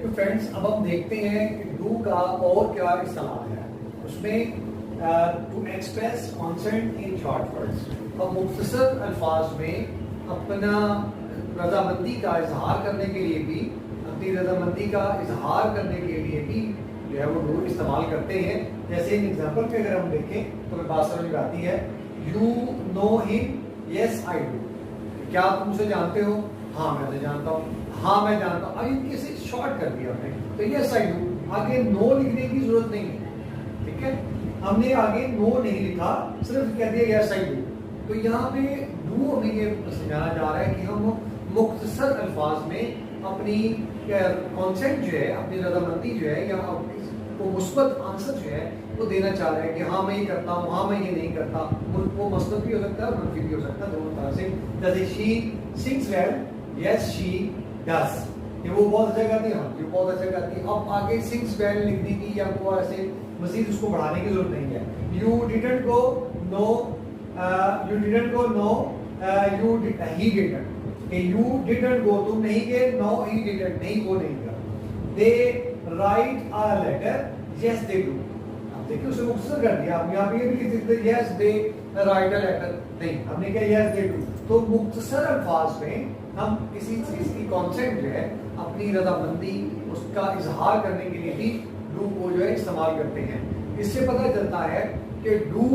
Okay friends, अब हम देखते हैं कि डू का और क्या इस्तेमाल है उसमें। To express consent in short words, अब मुख्तसर अल्फाज में अपना रजामंदी का इजहार करने के लिए भी, अपनी रजामंदी का इजहार करने के लिए भी जो है वो डू इस्तेमाल करते हैं। जैसे इन एग्जाम्पल पे अगर हम देखें तो बात समझ में आती है। You know him, yes I do. क्या तुम उसे जानते हो? हाँ मैं उसे जानता हूँ। हाँ मैं जानता हूँ। अब इनके से शॉर्ट कर दिया हमने, तो यस आई डू, आगे नो लिखने की जरूरत नहीं है। ठीक है, हमने आगे नो नहीं लिखा, सिर्फ कह दिया यस आई डू। तो यहाँ पे डू हमें ये समझाना चाह रहा है कि हम मुख्तसर अल्फाज में अपनी कॉन्सेंट जो है, अपनी रजामंदी जो है, या वो मुस्बत आंसर जो है वो देना चाह रहे हैं कि हाँ मैं ये करता हूँ, हाँ मैं ये नहीं करता। वो मस्बत भी हो सकता है, मनफी भी हो सकता है, दोनों तरह से। जैसे she sings well, yes she does, ये वो बहुत अच्छा गाती है, हाँ ये बहुत अच्छा गाती है। अब आगे सिंग्स वेल लिख दी थी, या वो ऐसे मजीद उसको बढ़ाने की जरूरत नहीं है। You didn't go, no, you didn't go, no, you he didn't, you didn't go तुम नहीं गए, नो ही डिडंट नहीं वो नहीं गया। They write a letter, yes they do. अब देखिए उसे मुख्तसर कर दिया, आप यहाँ पे ये भी लिख सकते yes they write a letter, नहीं हमने क्या यस दे डू। तो मुख्तसर अल्फाज में हम किसी चीज की कॉन्सेप्ट जो है, अपनी रजामंदी, उसका इजहार करने के लिए भी डू को जो है इस्तेमाल करते हैं। इससे पता चलता है कि डू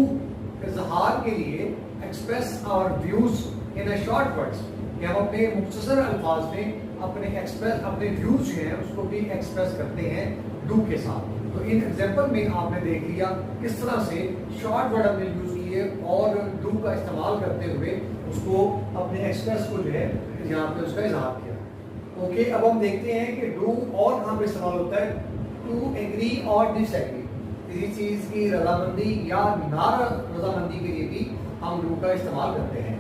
इजहार के लिए express our views in a short words, कि हम अपने मुख्तसर अल्फाज में अपने व्यूज जो हैं उसको भी एक्सप्रेस करते हैं डू के साथ। तो इन एग्जांपल में आपने देख लिया किस तरह से शॉर्ट वर्ड हमने यूज किए और डू का इस्तेमाल करते हुए उसको अपने एक्सप्रेस को जो है यहाँ पे उसका इजहार किया। ओके, अब हम देखते हैं कि डू और कहाँ पे इस्तेमाल होता है। टू एग्री और डिसएग्री, किसी चीज की रजामंदी या ना रजामंदी के लिए भी हम डू का इस्तेमाल करते हैं।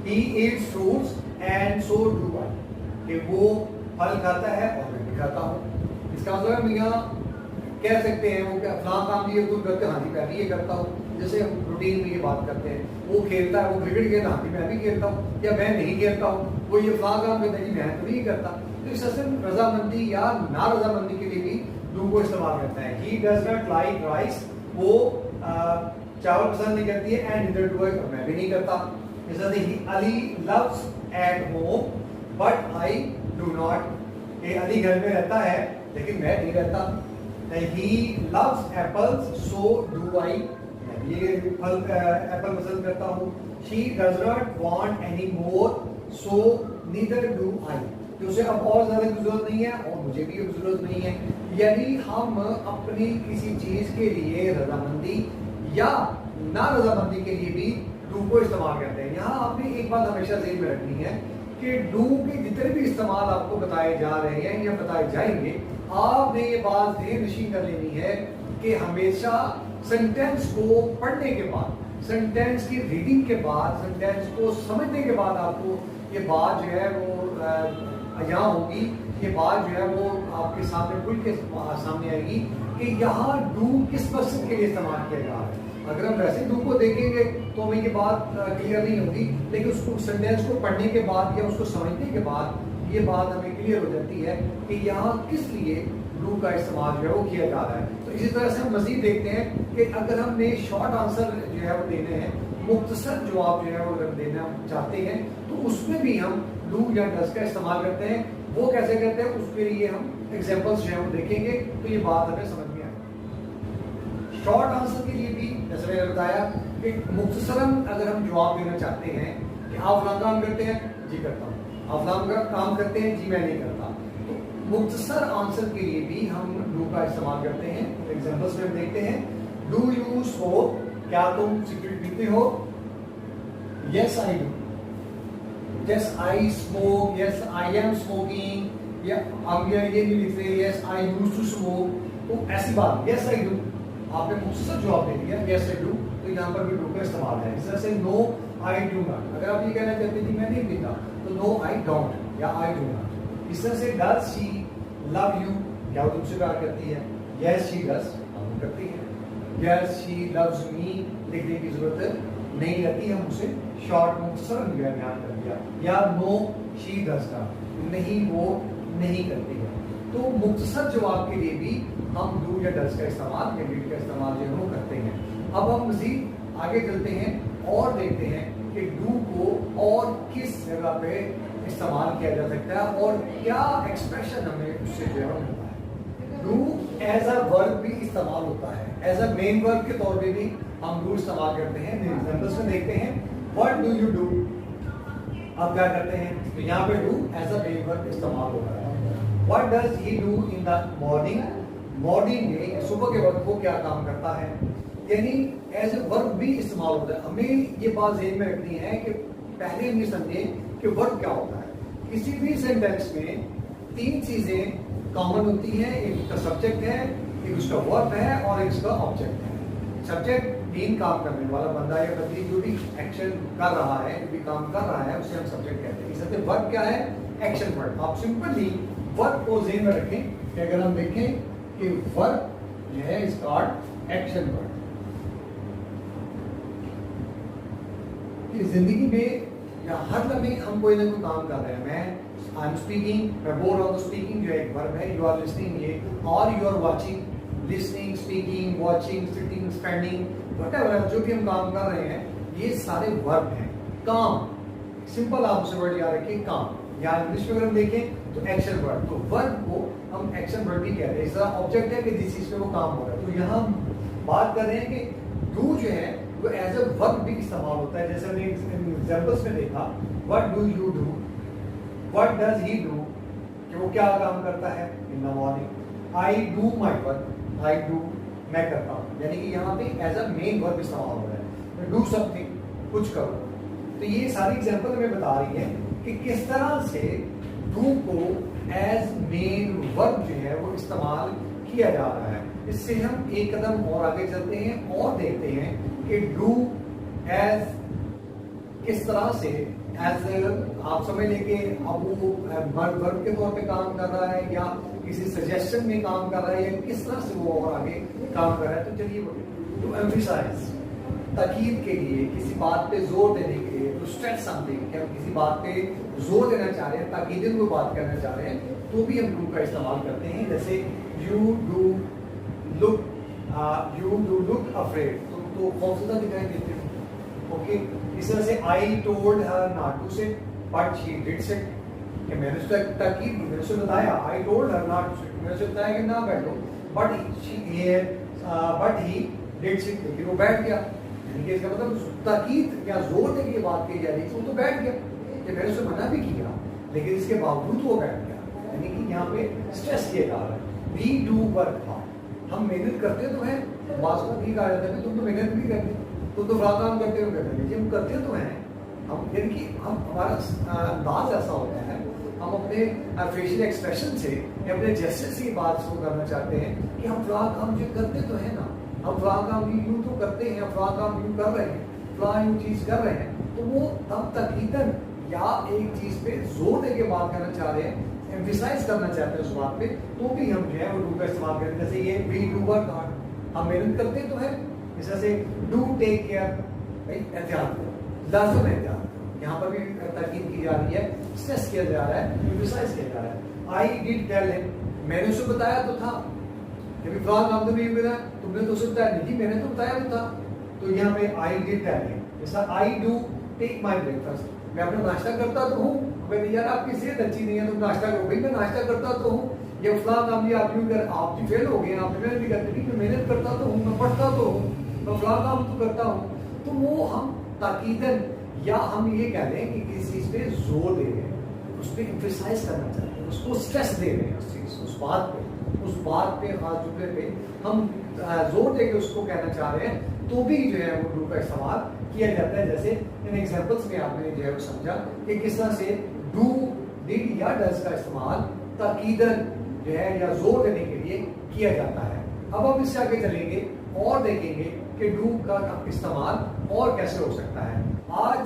He eats fruits and so do I, कि वो फल खाता है और मैं भी खाता हूँ। इसका मतलब हम यहाँ कह सकते हैं वो क्या फलां काम भी ये खुद करते हैं, हाँ जी मैं भी ये करता हूँ। जैसे हम रूटीन में ये बात करते हैं, वो खेलता है, वो क्रिकेट खेलता, हाँ जी मैं भी खेलता हूँ, या मैं नहीं खेलता हूँ, वो ये फलां काम करता है जी मैं तो नहीं करता। तो इस तरह से रजामंदी या ना रजामंदी के लिए भी डू को इस्तेमाल करता है। He does not like rice, वो चावल पसंद नहीं करती है, एंड neither do I, और मैं भी नहीं करता। Ali loves at home but I do not, ये अली घर में रहता है लेकिन मैं नहीं रहता। He loves apples so do I, मैं भी ये फल एप्पल पसंद करता हूँ। She does not want any more so neither do I, तो उसे अब और ज्यादा की जरूरत नहीं है और मुझे भी अब जरूरत नहीं है। यानी हम अपनी किसी चीज के लिए रजामंदी या ना रजामंदी के लिए भी डू को इस्तेमाल करते हैं। यहाँ आपने एक बात हमेशा ज़हन में रखनी है कि डू के जितने भी इस्तेमाल आपको बताए जा रहे हैं या बताए जाएंगे, आपने ये बात ज़हन नशीन कर लेनी है कि हमेशा सेंटेंस को पढ़ने के बाद, सेंटेंस की रीडिंग के बाद, सेंटेंस को समझने के बाद आपको ये बात जो है वो यहाँ होगी, ये बात जो है वो आपके सामने खुल के सामने आएगी कि यहाँ डू किस मकसद के लिए इस्तेमाल किया जा रहा है। अगर हम वैसे डू को देखेंगे तो हमें ये बात क्लियर नहीं होगी, लेकिन उसको सेंटेंस को पढ़ने के बाद या उसको समझने के बाद ये बात हमें क्लियर हो जाती है कि यहाँ किस लिए डू का इस्तेमाल जो है वो किया जा रहा है। तो इसी तरह से हम मजीद देखते हैं कि अगर हमने शॉर्ट आंसर जो है वो देने हैं, मुख्तसर जवाब जो है वो अगर देना चाहते हैं, तो उसमें भी हम डू या डज का इस्तेमाल करते हैं। वो कैसे करते हैं उसके लिए हम एग्जाम्पल्स जो है वो देखेंगे, तो ये बात हमें समझ में आएगी। शॉर्ट आंसर के लिए भी जैसे मैंने बताया कि मुख्तसरन अगर हम जवाब देना चाहते हैं कि आप फलां काम करते हैं, जी करता हूँ, आप फलां काम करते हैं, जी मैं नहीं करता, तो मुख्तसर आंसर के लिए भी हम डू का इस्तेमाल करते हैं। एग्जाम्पल्स में हम देखते हैं। डू यू स्मोक, क्या तुम सिगरेट पीते हो? Yes I do, yes I smoke, yes I am smoking, या हम ये नहीं लिखते yes I used to smoke. तो ऐसी बात यस आई डू, आपने मुख्तसर जवाब दे दिया यस आई डू, तो यहाँ पर भी डू का इस्तेमाल है। इस तरह से नो आई डू नॉट, अगर आप ये कहना चाहते थे मैं नहीं पीता तो नो आई डोंट या आई डू नॉट। इस तरह से डज शी लव यू, क्या वो तुमसे प्यार करती है? यस शी डज, हम करती है। यस शी लव्स मी लिखने की जरूरत नहीं रहती, हम उसे शॉर्ट मुख्तसर बयान कर दिया। या नो शी डज नॉट, नहीं वो नहीं करती है। तो मुख्तसर जवाब के लिए भी हम डू या डज का इस्तेमाल या डिड का इस्तेमाल जो है वो करते हैं। अब हम मज़ीद आगे चलते हैं और देखते हैं कि डू को और किस जगह पे इस्तेमाल किया जा सकता है और क्या एक्सप्रेशन हमें उससे जो है मिलता है। डू एज अ वर्ब भी इस्तेमाल होता है, एज अ मेन वर्ब के तौर पे भी हम डू इस्तेमाल करते हैं। एग्जांपल्स में देखते हैं, व्हाट डू यू डू, आप क्या करते हैं, तो यहाँ पे do as a main verb इस्तेमाल होता है। What does he do in the morning, morning में सुबह के वक्त वो क्या काम करता है, यानी एज ए वर्ब भी इस्तेमाल होता है। हमें ये बात ज़हन में रखनी है कि पहले हम ये समझें कि वर्ब क्या होता है। किसी भी सेंटेंस में तीन चीजें कॉमन होती हैं, एक उसका सब्जेक्ट है, एक उसका वर्ब है और एक उसका ऑब्जेक्ट है। सब्जेक्ट मेन काम करने वाला बंदा या बंदी जो भी एक्शन कर रहा है, जो भी काम कर रहा है, उसे हम सब्जेक्ट कहते हैं। इस वर्ब क्या है, एक्शन वर्ब। आप सिंपली वर्ब को ज़हन में रखें कि अगर हम देखें कि वर्ब जो है इज कॉल्ड एक्शन वर्ब। जिंदगी में या हर लम्हे हम कोई ना कोई काम कर रहे हैं। आई एम स्पीकिंग, मैं बोल रहा हूँ, तो स्पीकिंग जो है एक वर्ब है। यू आर लिसनिंग, ये, और you are watching, listening, speaking, watching, sitting, spending, whatever जो भी हम काम कर रहे हैं, ये सारे वर्ब हैं। काम, सिंपल आप उसे वर्ड याद रखिए, काम। या इंग्लिश में अगर हम देखें तो एक्शन वर्ड, तो वर्ब को हम एक्शन वर्ड भी कहते हैं। इस तरह ऑब्जेक्ट है कि जिस चीज पे वो काम हो रहा है। तो यहाँ हम बात कर रहे हैं कि डू जो है वो एज ए वर्ब भी इस्तेमाल होता है। जैसे हमने एग्जांपल्स में देखा, what do you do, what does he do, कि वो क्या काम करता है इन the morning. I do my work, I do, मैं करता हूँ, यानी कि यहाँ पे एज अ मेन वर्ब इस्तेमाल हो रहा है। डू समथिंग, कुछ करो। तो ये सारी एग्जांपल हमें बता रही है कि किस तरह से डू को एज मेन वर्ब जो है वो इस्तेमाल किया जा रहा है। इससे हम एक कदम और आगे चलते हैं और देखते हैं कि डू एज किस तरह से एज आप समझ लें कि अब वो वर्ब के तौर पे काम कर रहा है या किसी सजेशन में काम कर रहा है या किस तरह से वो और आगे काम कर रहा है। तो चलिए, टू एम्फसाइज, ताकीद के लिए, किसी बात पे जोर देने के लिए, टू स्ट्रेस समथिंग, कि हम किसी बात पे जोर देना चाह रहे हैं, ताकीदन कोई बात करना चाह रहे हैं, तो भी हम डू का इस्तेमाल करते हैं। जैसे you do look, you do look afraid, तो खौफजदा दिखाई देते हैं। ओके, इस तरह से I told her not to sit but she did sit, कि मैंने उसका ताकीद, मैंने उसे बताया, I told her not to sit, मैंने उसे बताया कि ना बैठो, बट ही डिड सिट, लेकिन वो बैठ गया। यानी कि इसका मतलब ताकीद या जोर देके ये बात कही जा रही थी, वो तो बैठ गया, कि मैंने उसे मना भी किया लेकिन इसके बावजूद वो बैठ गया। यानी कि यहाँ पे स्ट्रेस किया जा रहा है। वी डू वर्क हार्ड, हम मेहनत करते तो हैं, बात को भी कहा जाता है तुम तो मेहनत भी करते, तुम तो बड़ा काम करते हो, कहते हैं हम करते तो हैं। हम यानी कि हम हमारा अंदाज ऐसा होता है, हम अपने फेशियल एक्सप्रेशन से या अपने जेस्चर से बात शुरू करना चाहते हैं कि हम फला काम जो करते तो हैं ना, हम फला काम यूं तो करते हैं, फला काम यूं कर रहे हैं, फला यूं चीज कर रहे हैं। तो वो तब तकीदन या एक चीज पे जोर दे के बात करना चाह रहे हैं, एम्फसाइज करना चाहते हैं उस बात पे, तो भी हम जो है वो डू का इस्तेमाल करते हैं। जैसे ये वी डू वर्क हार्ड, हम मेहनत करते तो है। इस तरह से डू टेक केयर, भाई एहतियात करो, लाज़िम एहतियात करो, यहाँ पर भी ताकीद की जा रही है, स्ट्रेस किया जा रहा है, एम्फसाइज किया जा रहा है। आई डिड टेल हिम, मैंने उसे बताया तो था, जब फलां काम तो नहीं हुआ, तुमने तो उसे बताया नहीं, मैंने तो बताया तो था। तो यहाँ पे आई डिड टेल हिम। जैसा I do take my breakfast, मैं अपना नाश्ता करता तो हूँ। मैं यार आपकी सेहत अच्छी नहीं है, तुम नाश्ता करो, भाई मैं नाश्ता करता तो हूँ। ये फलां काम भी आप यूँ कर, आप भी फेल हो गए, आप मेहनत भी करते नहीं, मैं मेहनत करता तो हूँ, मैं पढ़ता तो हूँ, मैं फलां काम तो करता हूँ। तो वो हम ताकीदन या हम ये कह लें कि किसी चीज़ पे जोर दे रहे हैं, उस पर एम्फसाइज करना चाहते हैं, उसको स्ट्रेस दे रहे हैं, उस चीज़, उस बात पे खास जुमले पे हम जोर दे के उसको कहना चाह रहे हैं, तो भी जो है वो डू का इस्तेमाल किया जाता है। जैसे इन एग्जांपल्स में आपने जो है वो समझा कि किस तरह से डू, डिड या डज का इस्तेमाल ताकीदन जो है या जोर देने के लिए किया जाता है। अब हम इससे आगे चलेंगे और देखेंगे कि डू का इस्तेमाल और कैसे हो सकता है। आज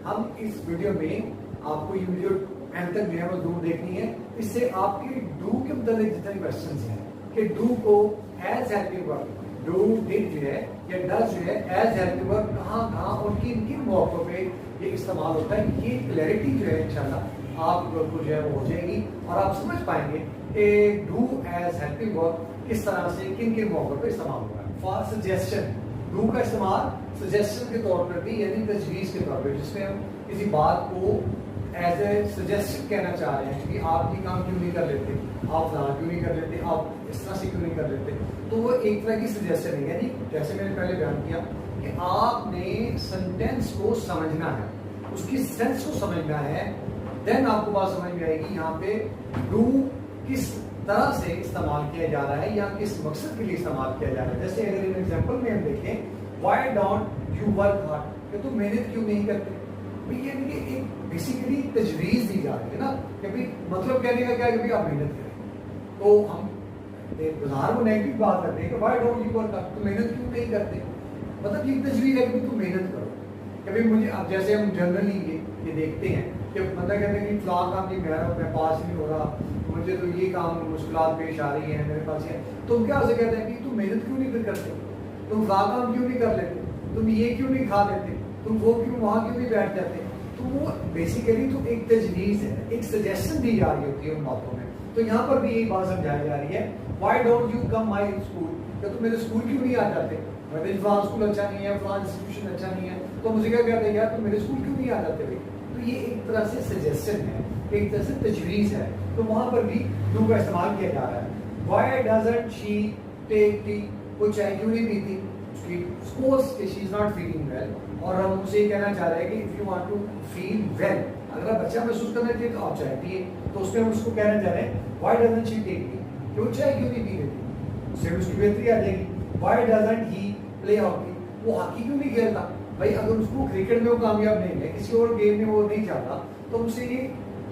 हम इस वीडियो में, आपको ये वीडियो एंड तक जो है वो जरूर देखनी है, इससे आपके डू के मुताबिक जितने क्वेश्चन हैं कि डू को as helping verb, do did जो है या डज जो है एज हेल्पिंग वर्ब कहाँ और किन किन मौकों पे ये इस्तेमाल होता है, ये क्लैरिटी जो है इंशाल्लाह आपको जो है वो हो जाएगी और आप समझ पाएंगे कि डू एज हेल्पिंग वर्ब किस तरह से किन किन मौकों पर इस्तेमाल होगा। फॉर सजेशन, डू का इस्तेमाल सजेशन के तौर पर भी यानी तजवीज़ के तौर पर, जिसमें हम किसी बात को एज ए सजेशन कहना चाह रहे हैं कि आप ये काम क्यों नहीं कर लेते, आप फलाना क्यों नहीं कर लेते, आप इस तरह से क्यों नहीं कर लेते, तो वो एक तरह की सजेशन है। यानी जैसे मैंने पहले बयान किया कि आपने सेंटेंस को समझना है, उसकी सेंस को समझना है, देन आपको बात समझ में आएगी यहाँ पे डू किस तरह से इस्तेमाल किया जा रहा है या किस मकसद के लिए इस्तेमाल किया जा रहा है। जैसे अगर इन एग्जांपल में हम देखें, why don't you work hard, कि तुम मेहनत क्यों नहीं करते, भाई ये एक बेसिकली तजवीज़ दी जा रही है ना, कि भाई मतलब कहने का क्या है कि भाई आप मेहनत करें। तो हम बाहर वो नेगेटिव बात करते हैं कि why don't you work hard, तुम मेहनत क्यों नहीं करते, मतलब ये तजवीज़ है कि तुम मेहनत करो। कभी मुझे अब जैसे हम जनरली ये देखते हैं कि बंदा कहते हैं कि फलां काम की मैं पास नहीं हो रहा, मुझे तो ये काम मुश्किलात पेश आ रही है मेरे पास है, तो क्या उसे कहते हैं कि तुम मेहनत क्यों नहीं फिर करते, तुम फलां काम क्यों नहीं कर लेते, तुम ये क्यों नहीं खा लेते, तुम वो क्यों वहाँ क्यों नहीं बैठ जाते। तो वो बेसिकली तो एक तजवीज़ है, एक सजेशन दी जा रही होती है उन बातों में। तो यहाँ पर भी यही बात समझाई जा रही है, why don't you come my school, कि तुम मेरे स्कूल क्यों नहीं आ जाते, मेरे फलां स्कूल अच्छा नहीं है, फलां इंस्टीट्यूशन अच्छा नहीं है, तो मुझे क्या कहते हैं यार तुम मेरे स्कूल क्यों नहीं आ जाते भाई। तो ये एक तरह से सजेशन है, एक तरह से तजवीज़ है, तो वहाँ पर भी डू का इस्तेमाल किया जा रहा है। Why doesn't she take tea, वो चाय क्यों नहीं पीती, उसकी सपोज कि she is not feeling well, और हम उसे कहना चाह रहे हैं कि if you want to feel well, अगर आप अच्छा महसूस करना चाहिए तो आप चाय पिए, तो उसमें हम उसको कहना चाह रहे हैं why doesn't she take tea, कि वो चाय क्यों नहीं पी लेती, उससे उसकी बेहतरी आ जाएगी। Why doesn't he play hockey, वो हॉकी क्यों नहीं खेलता, भाई अगर उसको क्रिकेट में वो कामयाब नहीं है, किसी और गेम में वो नहीं चाहता, तो उसे ये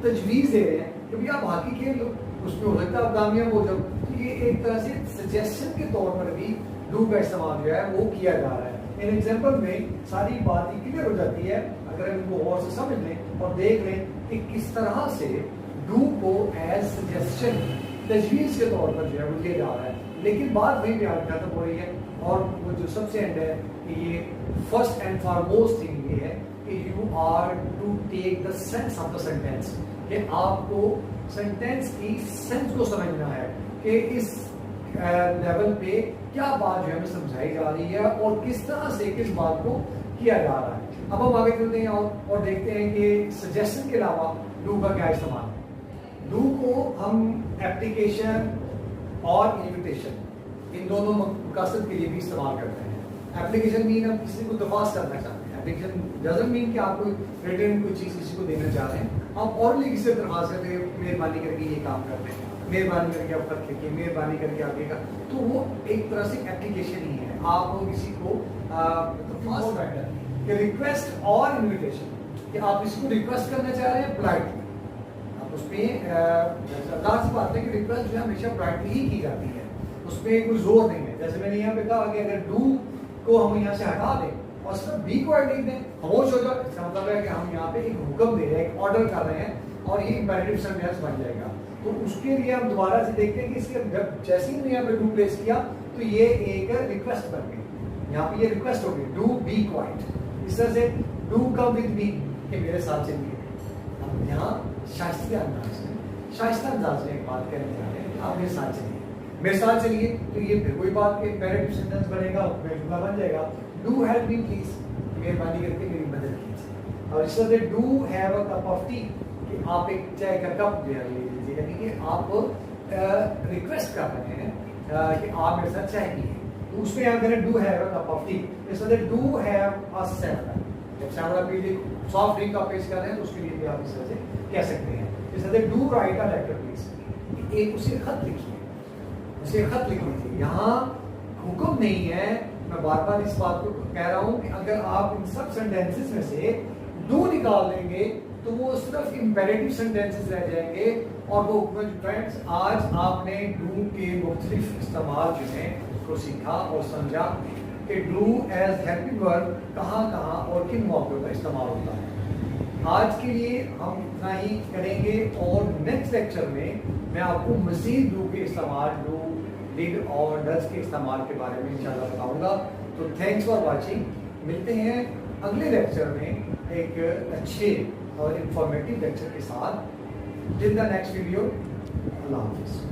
तजवीज़ दे रहे हैं कि भाई आप हॉकी खेल लो, उसमें हो सकता है आप कामयाब हो जाओ। तो ये एक तरह से सजेशन के तौर पर भी डू का इस्तेमाल जो है वो किया जा रहा है। इन एग्जाम्पल में सारी बात क्लियर हो जाती है अगर हम इनको और से समझ लें और देख लें कि किस तरह से डू को एज सजेशन तजवीज़ के तौर पर जो है वो लिया जा रहा है। लेकिन बात वहीं पे आज खत्म हो रही है, और वो जो सबसे एंड है कि ये फर्स्ट एंड फॉरमोस्ट थिंग ये है कि you are to take the sense of the sentence, कि आपको सेंटेंस की सेंस को समझना है कि इस लेवल पे क्या बात जो है हमें समझाई जा रही है और किस तरह से किस बात को किया जा रहा है। अब हम आगे चलते हैं और देखते हैं कि सजेशन के अलावा डू का क्या इस्तेमाल है। डू को हम एप्लीकेशन और इन्विटेशन इन दोनों मकसद के लिए भी इस्तेमाल करते हैं। एप्लीकेशन मीन हम किसी को दरख्वास्त करना चाहते हैं, एप्लीकेशन डजंट मीन कि आप कोई रिटर्न कोई चीज़ किसी को देना चाह रहे हैं, आप ऑरली किसी से दरख्वास्त करते हैं मेहरबानी करके ये काम करते हैं, मेहरबानी करके आप खत लिखिए, मेहरबानी करके आप देगा, तो वो एक तरह से एप्लीकेशन ही है। आप किसी को रिक्वेस्ट और इन्विटेशन, कि आप किसी को रिक्वेस्ट करना चाह रहे हैं पोलाइटली, आप उसमें लास्ट बात है कि रिक्वेस्ट जो है हमेशा पोलाइटली ही की जाती है, उसमें कोई जोर नहीं है। जैसे मैंने यहाँ पे कहा कि अगर डू को हम यहाँ से हटा दें और सिर्फ बी को ऐड लिख दें, खामोश हो जाए, इसका मतलब है कि हम यहाँ पे एक हुक्म दे रहे हैं, एक ऑर्डर कर रहे हैं और ये इंपेरेटिव सेंटेंस बन जाएगा। तो उसके लिए हम दोबारा से देखते हैं कि इसके जैसे ही हमने यहाँ पे डू प्लेस किया तो ये एक रिक्वेस्ट बन गई, यहाँ पे ये रिक्वेस्ट होगी डू बी क्वाइट। इस तरह से डू कम विद मी, कि मेरे साथ चलिए। हम यहाँ शाइस्ता अंदाज में एक बात कहने जा रहे हैं कि आप मेरे साथ चलिए, मेरे साथ चलिए, तो ये फिर कोई बात इंपेरेटिव सेंटेंस बनेगा, जुमला बन जाएगा। डू हेल्प मी प्लीज, मेहरबानी करके मेरी मदद कीजिए। और इस तरह से do have a cup of T, कि आप एक चाय का कप ले लीजिए, यानी कि आप रिक्वेस्ट कर रहे हैं कि आप मेरे साथ चाय पिए, तो उसमें आप करें do have a cup of T. इस तरह से डू हैव अ सैमरा, जब सैमरा पी सॉफ्ट ड्रिंक का पेश कर रहे हैं तो उसके लिए भी आप इस तरह से कह सकते हैं। इस तरह से do write a letter please, एक उसे खत लिखिए, उसे खत लिख लीजिए। यहाँ हुक्म नहीं है, मैं बार बार इस बात को कह रहा हूँ कि अगर आप इन सब सेंटेंसेस में से डू निकाल देंगे तो वो सिर्फ इंपेरेटिव सेंटेंसेस रह जाएंगे। और वो फ्रेंड्स आज आपने डू के मुख्तलिफ इस्तेमाल जो हैं उसको सीखा और समझा कि डू एज हेल्पिंग वर्ब कहाँ कहाँ और किन मौक़ों पर इस्तेमाल होता है। आज के लिए हम इतना ही करेंगे और नेक्स्ट लेक्चर में मैं आपको मज़ीद डू के इस्तेमाल, डू, डिड और डज के इस्तेमाल के बारे में इंशाल्लाह बताऊंगा। तो थैंक्स फॉर वाचिंग, मिलते हैं अगले लेक्चर में एक अच्छे और इंफॉर्मेटिव लेक्चर के साथ। टिल द नेक्स्ट वीडियो, अल्लाह हाफिज़।